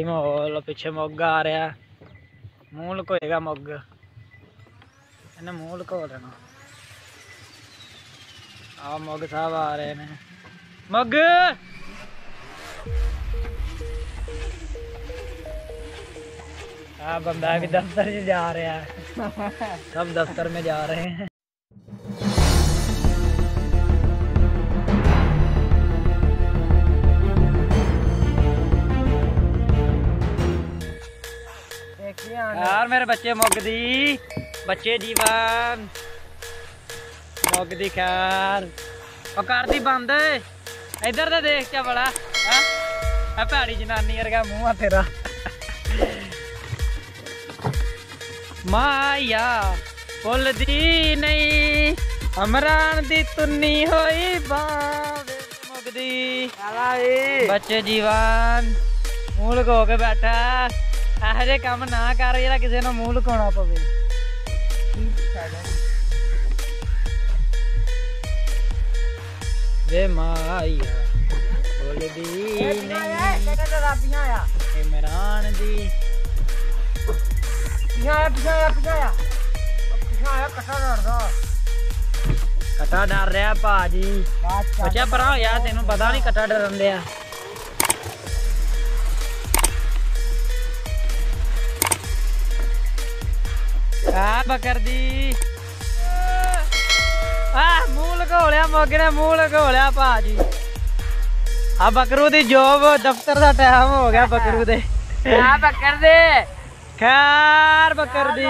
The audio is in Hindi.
माहौल पिछे मुग आ रहा, मूंह लुकोएगा मुग, इन्हें मूंह लुको लेना। आ मुग साहब आ रहे ने, मुग आ बंदा भी दफ्तर से जा रहा है। सब दफ्तर में जा रहे हैं। यार मेरे बच्चे मुगदी, बच्चे जीवन मुगदी खैर कर दी बंद। इधर तो देख क्या बड़ा है, भैड़ी जनानी वर्गा मुंह है तेरा। माया फुल दी नहीं अमरान दी तुन्नी होई मुगदी। बच्चे जीवन मुंह लुको के बैठा, ਇਹੋ ਜਿਹੇ ਕੰਮ ना कर ਜਿਹੜਾ ਕਿਸੇ ਨੂੰ ਮੂੰਹ ਲੁਕਾਉਣਾ ਪਵੇ। ਵੇ ਮਾਇਆ ਬੋਲਦੀ ਨਹੀਂ ਇਮਰਾਨ ਦੀ। कटा डर रहा भाजी, बच्चा परा होया तेनू पता नहीं कटा डरन दिया। बकर दी मूंह लको लिया मोगे ने, मूंह लको लिया भाजी। आ बकरू दी जॉब दफ्तर का टाइम हो गया बकरू दे। बकर दे खैर बकर दी।